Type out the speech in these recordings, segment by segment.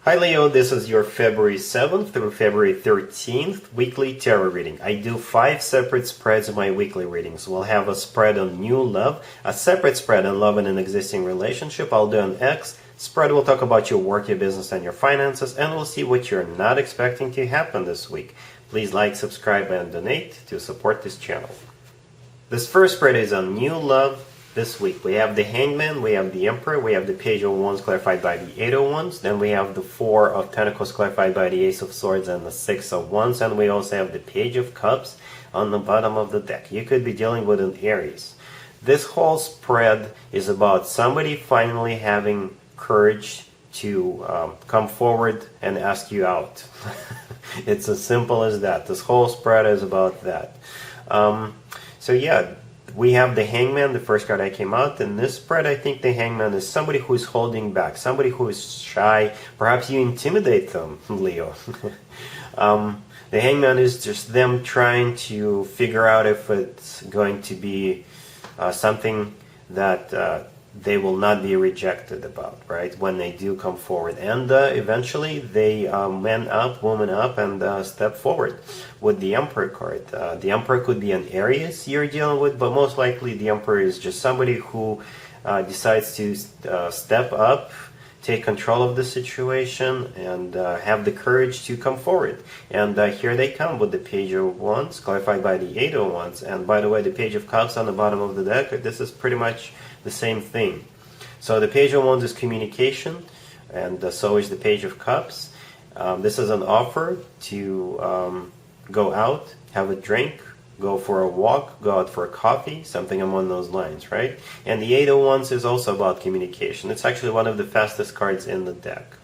Hi Leo, this is your February 7th through February 13th weekly tarot reading. I do 5 separate spreads in my weekly readings. We'll have a spread on new love, a separate spread on love in an existing relationship. I'll do an X spread. We'll talk about your work, your business, and your finances, and we'll see what you're not expecting to happen this week. Please like, subscribe, and donate to support this channel. This first spread is on new love. This week we have the Hangman, we have the Emperor, we have the Page of Wands clarified by the Eight of Wands, then we have the Four of Pentacles clarified by the Ace of Swords and the Six of Wands, and we also have the Page of Cups on the bottom of the deck. You could be dealing with an Aries. This whole spread is about somebody finally having courage to come forward and ask you out. It's as simple as that. This whole spread is about that. So yeah, we have the Hangman, the first card I came out. In this spread, I think the Hangman is somebody who is holding back, somebody who is shy. Perhaps you intimidate them, Leo. The Hangman is just them trying to figure out if it's going to be something that they will not be rejected about, right, when they do come forward. And eventually they man up, woman up, and step forward with the Emperor card. The Emperor could be an Aries you're dealing with, but most likely the Emperor is just somebody who decides to step up, take control of the situation, and have the courage to come forward. And here they come with the Page of Wands, clarified by the Eight of Wands. And by the way, the Page of Cups on the bottom of the deck, this is pretty much the same thing. So the Page of Wands is communication, and so is the Page of Cups. This is an offer to go out, have a drink, go for a walk, go out for a coffee, something along those lines, right? And the Eight of Wands is also about communication. It's actually one of the fastest cards in the deck.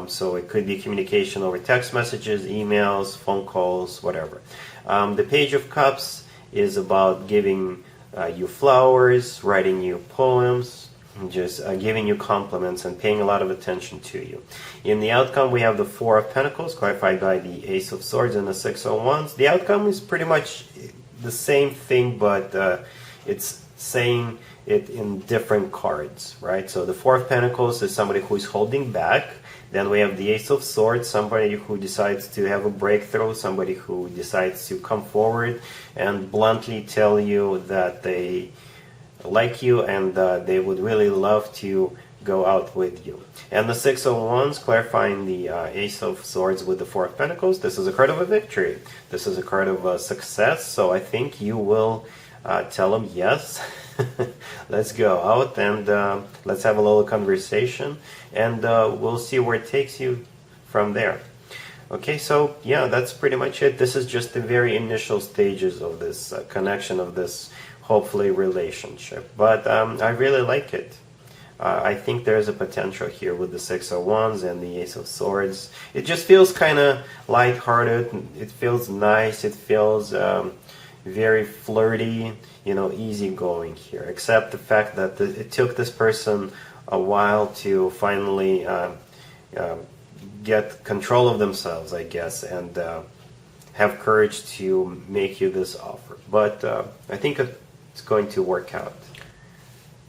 So it could be communication over text messages, emails, phone calls, whatever. The Page of Cups is about giving you flowers, writing you poems, just giving you compliments and paying a lot of attention to you. In the outcome, we have the Four of Pentacles, clarified by the Ace of Swords and the Six of Wands. The outcome is pretty much the same thing, but it's saying it in different cards, right? So the Four of Pentacles is somebody who is holding back. Then we have the Ace of Swords, somebody who decides to have a breakthrough, somebody who decides to come forward and bluntly tell you that they like you and they would really love to go out with you. And the Six of Wands, clarifying the Ace of Swords with the Four of Pentacles. This is a card of a victory. This is a card of success. So I think you will tell them yes. Let's go out and let's have a little conversation, and we'll see where it takes you from there. Okay, so yeah, that's pretty much it. This is just the very initial stages of this connection, of this hopefully relationship, but I really like it. I think there's a potential here with the Six of Wands and the Ace of Swords. It just feels kind of lighthearted. It feels nice. It feels very flirty, you know, easygoing here, except the fact that it took this person a while to finally get control of themselves, I guess, and have courage to make you this offer. But I think it's going to work out.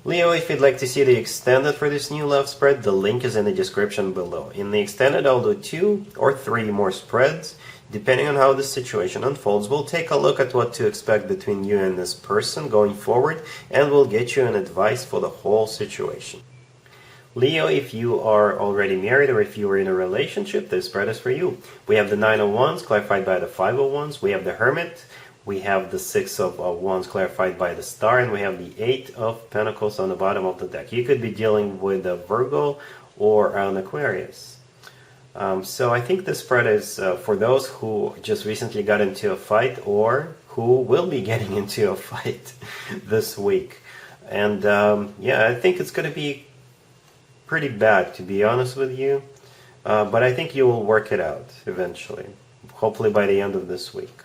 Leo, if you'd like to see the extended for this new love spread, the link is in the description below. In the extended, I'll do 2 or 3 more spreads. Depending on how the situation unfolds, we'll take a look at what to expect between you and this person going forward, and we'll get you an advice for the whole situation. Leo, if you are already married or if you are in a relationship, this spread is for you. We have the Nine of Wands, clarified by the Five of Wands. We have the Hermit. We have the Six of Wands, clarified by the Star. And we have the Eight of Pentacles on the bottom of the deck. You could be dealing with a Virgo or an Aquarius. So I think this spread is for those who just recently got into a fight or who will be getting into a fight this week. And yeah, I think it's going to be pretty bad, to be honest with you. But I think you will work it out eventually, hopefully by the end of this week.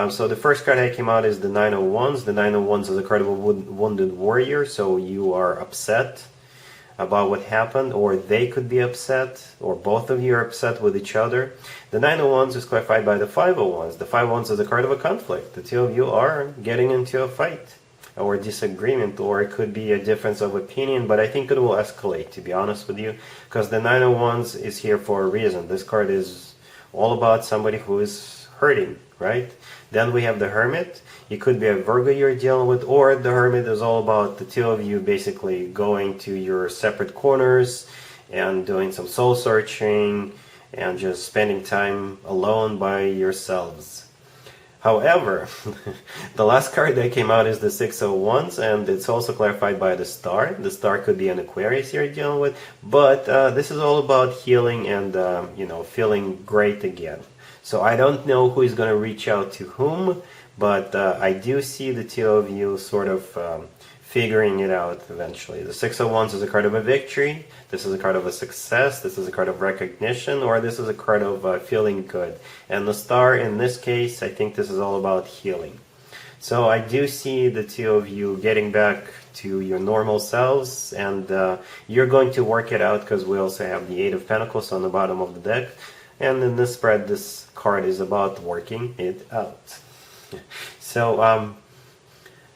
So the first card that came out is the Nine of Wands. The Nine of Wands is a card of a wounded warrior, so you are upset about what happened, or they could be upset, or both of you are upset with each other. The Nine of Wands is clarified by the Five of Wands. The Five of Wands is a card of a conflict. The two of you are getting into a fight. or disagreement, or it could be a difference of opinion, but I think it will escalate, to be honest with you, because the Nine of Wands is here for a reason. This card is all about somebody who is hurting, right? Then we have the Hermit. It could be a Virgo you're dealing with, or the Hermit is all about the two of you basically going to your separate corners and doing some soul searching and just spending time alone by yourselves. However, the last card that came out is the Six of Wands, and it's also clarified by the Star. The Star could be an Aquarius you're dealing with, but this is all about healing and feeling great again. So I don't know who is going to reach out to whom, but I do see the two of you sort of figuring it out eventually. The Six of Wands is a card of a victory. This is a card of a success. This is a card of recognition, or this is a card of feeling good. And the Star, in this case, I think this is all about healing. So I do see the two of you getting back to your normal selves, and you're going to work it out, because we also have the Eight of Pentacles on the bottom of the deck. And in this spread, this card is about working it out. So,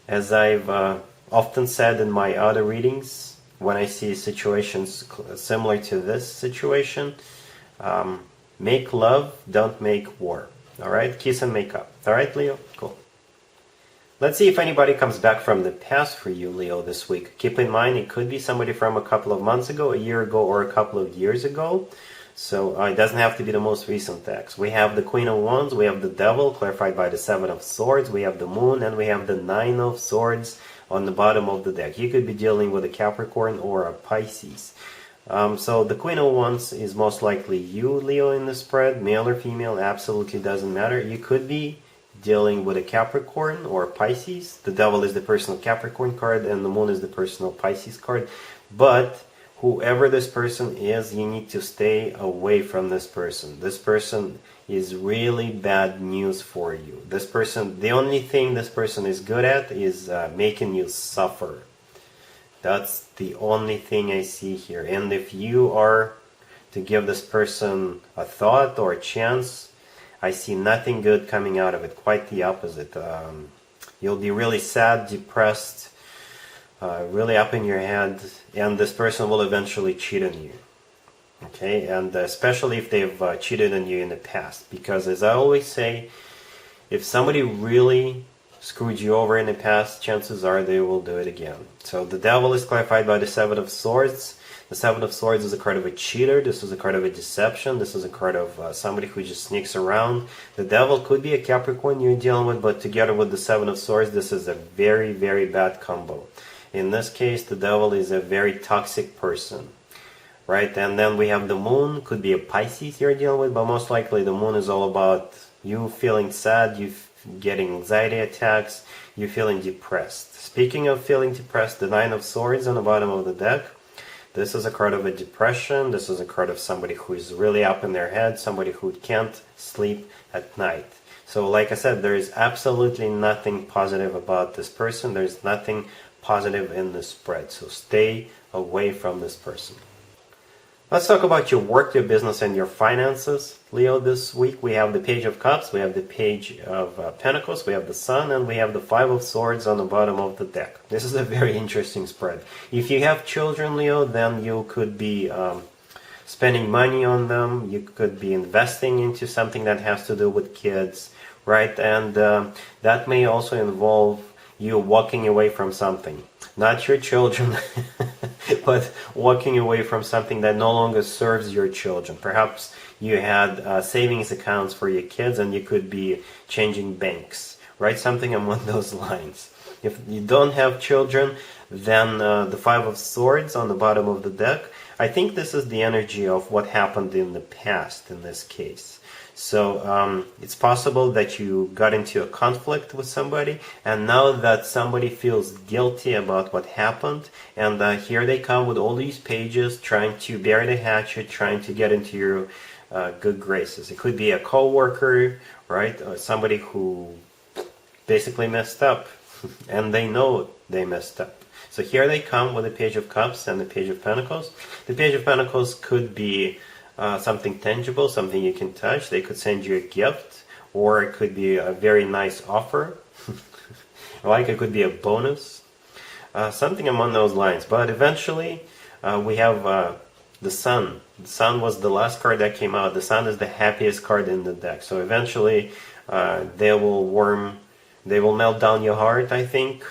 as I've often said in my other readings, when I see situations similar to this situation, make love, don't make war. Alright? Kiss and make up. Alright, Leo? Cool. Let's see if anybody comes back from the past for you, Leo, this week. Keep in mind, it could be somebody from a couple of months ago, a year ago, or a couple of years ago. So it doesn't have to be the most recent text. We have the Queen of Wands, we have the Devil, clarified by the Seven of Swords, we have the Moon, and we have the Nine of Swords on the bottom of the deck. You could be dealing with a Capricorn or a Pisces. So the Queen of Wands is most likely you, Leo, in the spread. Male or female, absolutely doesn't matter. You could be dealing with a Capricorn or a Pisces. The Devil is the personal Capricorn card, and the Moon is the personal Pisces card. But whoever this person is, you need to stay away from this person. This person is really bad news for you. This person, the only thing this person is good at is making you suffer. That's the only thing I see here. And if you are to give this person a thought or a chance, I see nothing good coming out of it. Quite the opposite. You'll be really sad, depressed, really up in your head, and this person will eventually cheat on you. Okay, and especially if they've cheated on you in the past, because as I always say, if somebody really screwed you over in the past, chances are they will do it again. So the Devil is clarified by the Seven of Swords. The Seven of Swords is a card of a cheater. This is a card of a deception. This is a card of somebody who just sneaks around. The Devil could be a Capricorn you're dealing with, but together with the Seven of Swords, this is a very, very bad combo. In this case, the Devil is a very toxic person, right? And then we have the Moon, could be a Pisces you're dealing with, but most likely the Moon is all about you feeling sad, you getting anxiety attacks, you feeling depressed. Speaking of feeling depressed, the Nine of Swords on the bottom of the deck, this is a card of a depression. This is a card of somebody who is really up in their head, somebody who can't sleep at night. So like I said, there is absolutely nothing positive about this person. There's nothing positive in the spread. So stay away from this person. Let's talk about your work, your business, and your finances. Leo, this week we have the Page of Cups, we have the Page of Pentacles, we have the Sun, and we have the Five of Swords on the bottom of the deck. This is a very interesting spread. If you have children, Leo, then you could be spending money on them. You could be investing into something that has to do with kids, right? And that may also involve you walking away from something. Not your children, but walking away from something that no longer serves your children. Perhaps you had savings accounts for your kids and you could be changing banks, right? Something along those lines. If you don't have children, then the Five of Swords on the bottom of the deck, I think this is the energy of what happened in the past in this case. So it's possible that you got into a conflict with somebody, and now that somebody feels guilty about what happened, and here they come with all these pages trying to bury the hatchet, trying to get into your good graces. It could be a co-worker, right? Somebody who basically messed up, and they know they messed up. So here they come with the Page of Cups and the Page of Pentacles. The Page of Pentacles could be something tangible, something you can touch. They could send you a gift, or it could be a very nice offer. Like it could be a bonus, something among those lines. But eventually, we have the Sun. The Sun was the last card that came out. The Sun is the happiest card in the deck. So eventually, they will melt down your heart, I think,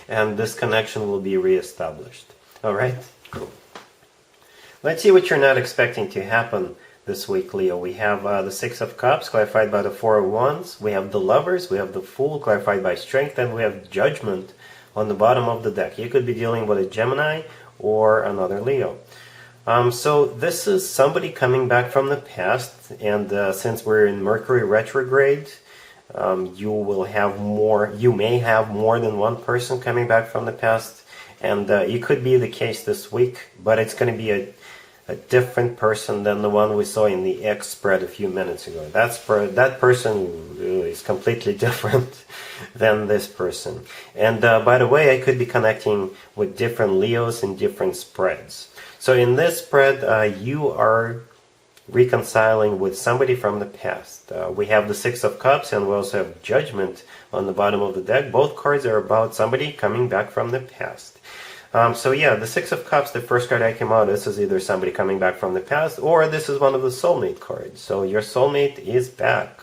and this connection will be reestablished. All right, cool. Let's see what you're not expecting to happen this week, Leo. We have the Six of Cups, clarified by the Four of Wands. We have the Lovers, we have the Fool, clarified by Strength, and we have Judgment on the bottom of the deck. You could be dealing with a Gemini or another Leo. So this is somebody coming back from the past, and since we're in Mercury retrograde, you may have more than one person coming back from the past, and it could be the case this week, but it's going to be a different person than the one we saw in the X spread a few minutes ago. That person is completely different than this person. And by the way, I could be connecting with different Leos in different spreads. So in this spread, you are reconciling with somebody from the past. We have the Six of Cups, and we also have Judgment on the bottom of the deck. Both cards are about somebody coming back from the past. So yeah, the Six of Cups, the first card that came out, this is either somebody coming back from the past, or this is one of the soulmate cards. So your soulmate is back.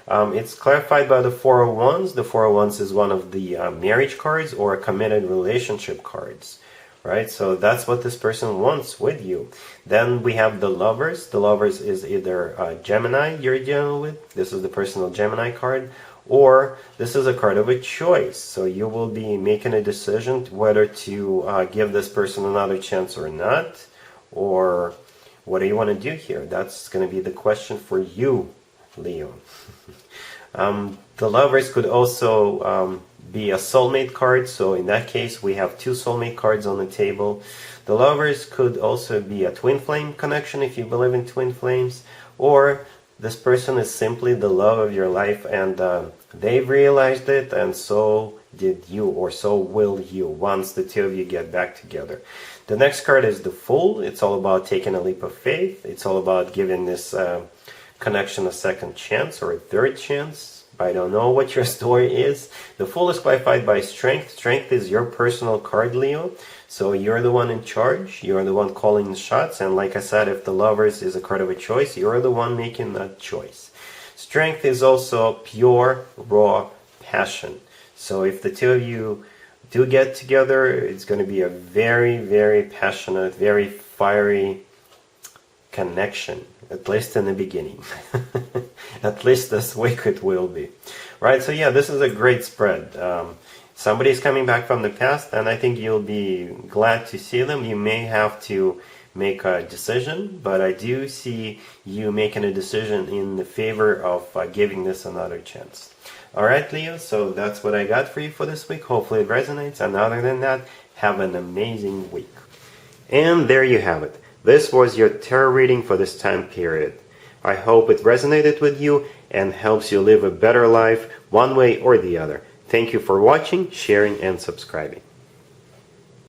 It's clarified by the Four of Wands. The Four of Wands is one of the marriage cards or committed relationship cards, right? So that's what this person wants with you. Then we have the Lovers. The Lovers is either Gemini you're dealing with. This is the personal Gemini card. Or this is a card of a choice. So you will be making a decision whether to give this person another chance or not. Or what do you want to do here? That's going to be the question for you, Leo. The Lovers could also be a soulmate card. So in that case, we have two soulmate cards on the table. The Lovers could also be a twin flame connection if you believe in twin flames. Or this person is simply the love of your life, and they've realized it, and so did you, or so will you, once the two of you get back together. The next card is the Fool. It's all about taking a leap of faith. It's all about giving this connection a second chance or a third chance. I don't know what your story is. The Fool is clarified by Strength. Strength is your personal card, Leo. So you're the one in charge. You're the one calling the shots. And like I said, if the Lovers is a card of a choice, you're the one making that choice. Strength is also pure, raw passion. So if the two of you do get together, it's going to be a very, very passionate, very fiery connection, at least in the beginning. At least this week it will be. Right, so yeah, this is a great spread. Somebody's coming back from the past, and I think you'll be glad to see them. You may have to make a decision, but I do see you making a decision in the favor of giving this another chance. Alright, Leo, so that's what I got for you for this week. Hopefully it resonates, and other than that, have an amazing week. And there you have it. This was your tarot reading for this time period. I hope it resonated with you and helps you live a better life one way or the other. Thank you for watching, sharing, and subscribing.